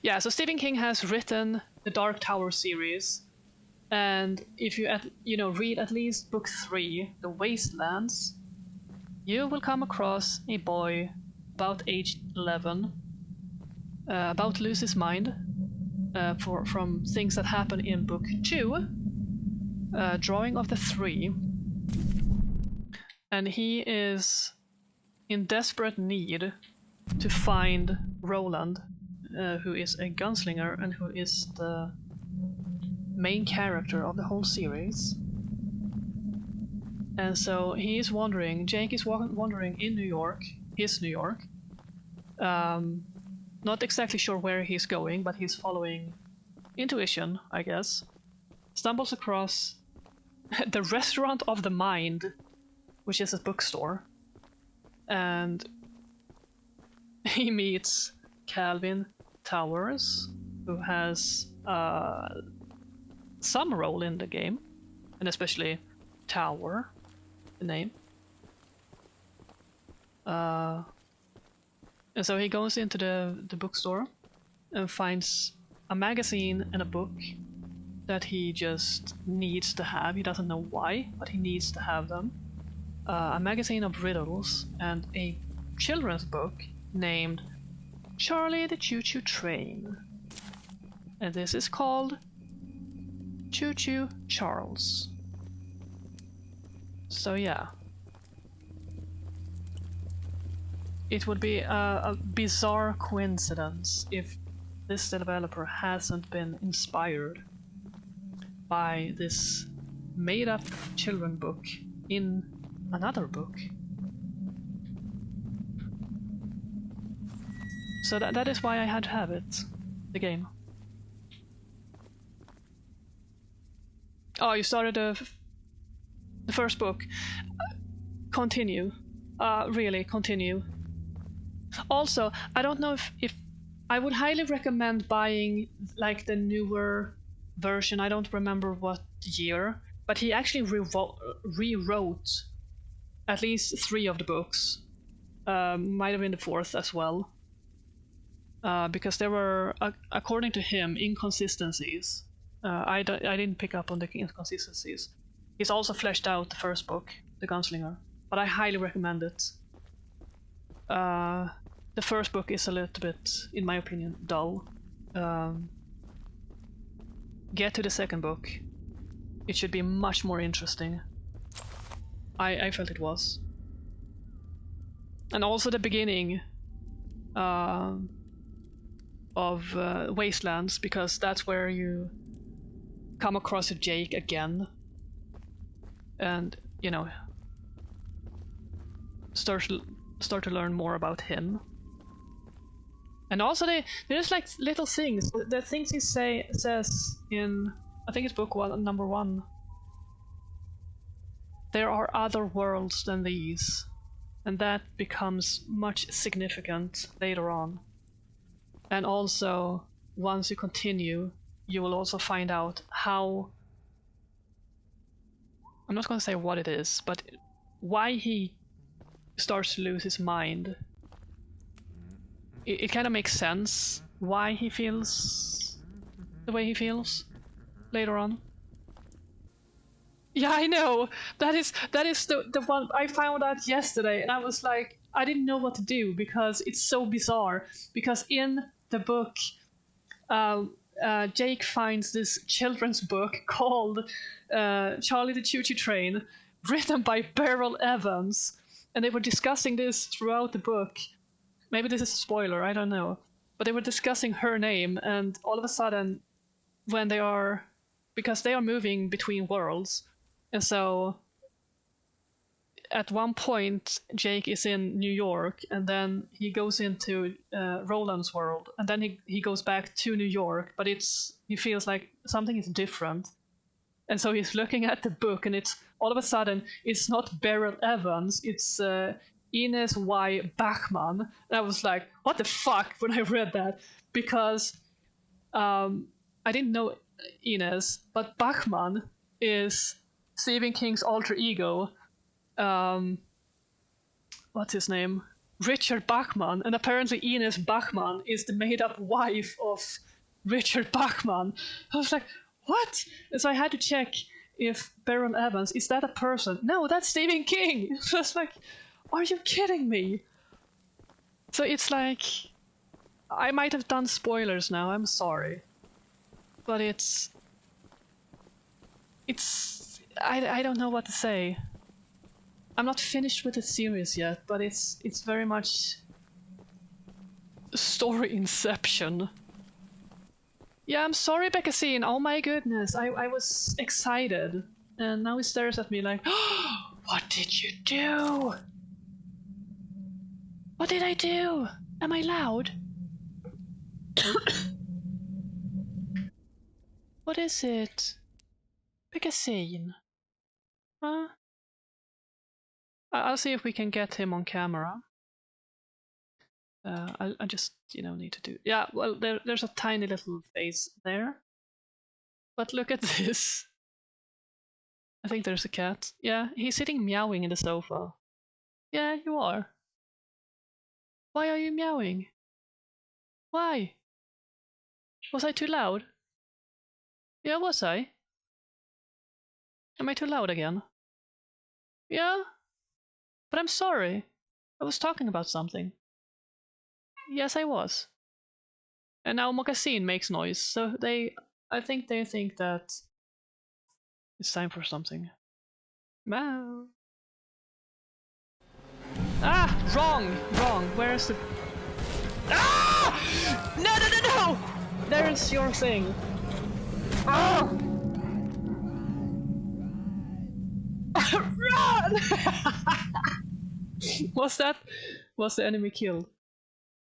Yeah, so Stephen King has written the Dark Tower series, and if you read at least book 3, The Wastelands, you will come across a boy about age 11, about to lose his mind from things that happen in book 2, Drawing of the Three, and he is in desperate need to find Roland, who is a gunslinger and who is the main character of the whole series. And so he is wandering, Jake is wandering in New York, his New York. Not exactly sure where he's going, but he's following intuition, I guess. Stumbles across the Restaurant of the Mind, which is a bookstore. And he meets Calvin Towers, who has some role in the game, and especially Tower, the name. And so he goes into the bookstore and finds a magazine and a book that he just needs to have. He doesn't know why, but he needs to have them. A magazine of riddles and a children's book named Charlie the Choo Choo Train. And this is called Choo Choo Charles. So yeah. It would be a bizarre coincidence if this developer hasn't been inspired by this made-up children book in another book. So that is why I had to have it, the game. Oh, you started the first book. Continue. Really, continue. Also, I don't know if I would highly recommend buying like the newer version. I don't remember what year, but he actually rewrote at least 3 of the books. Might have been the 4th as well. Because there were, according to him, inconsistencies. I didn't pick up on the inconsistencies. He's also fleshed out the first book, The Gunslinger, but I highly recommend it. The first book is a little bit, in my opinion, dull. Get to the second book. It should be much more interesting. I felt it was. And also the beginning of Wastelands, because that's where you come across Jake again. And, you know, start to learn more about him. And also there's like little things. The things he says in, I think it's book 1, number 1. There are other worlds than these, and that becomes much significant later on. And also, once you continue, you will also find out how, I'm not going to say what it is, but why he starts to lose his mind. It kind of makes sense why he feels the way he feels later on. Yeah, I know. That is the one I found out yesterday, and I was like, I didn't know what to do because it's so bizarre. Because in the book, Jake finds this children's book called Charlie the Choo Choo Train, written by Beryl Evans, and they were discussing this throughout the book. Maybe this is a spoiler, I don't know. But they were discussing her name, and all of a sudden, when they are, because they are moving between worlds, and so at one point Jake is in New York, and then he goes into Roland's world, and then he goes back to New York, but he feels like something is different. And so he's looking at the book, and it's all of a sudden it's not Beryl Evans, it's Ines Y. Bachman. And I was like, what the fuck, when I read that, because I didn't know Ines, but Bachman is Stephen King's alter ego. What's his name? Richard Bachman, and apparently Ines Bachman is the made-up wife of Richard Bachman. I was like, what? And so I had to check if Beryl Evans, is that a person? No, that's Stephen King! So I was like, are you kidding me? So it's like, I might have done spoilers now, I'm sorry. But I don't know what to say. I'm not finished with the series yet, but it's very much story inception. Yeah, I'm sorry, Beckasin. Oh my goodness, I was excited, and now he stares at me like, oh, what did you do? What did I do? Am I loud? What is it? Beckasin? Huh? I'll see if we can get him on camera. I just, need to do... Yeah, well, there's a tiny little face there. But look at this. I think there's a cat. Yeah, he's sitting meowing in the sofa. Yeah, you are. Why are you meowing? Why? Was I too loud? Yeah, was I? Am I too loud again? Yeah? But I'm sorry. I was talking about something. Yes, I was. And now Moccasin makes noise, so I think they think that it's time for something. Meow. Ah! Wrong. Where's the... Ah! No! There's your thing. Ah! Run! Was the enemy killed?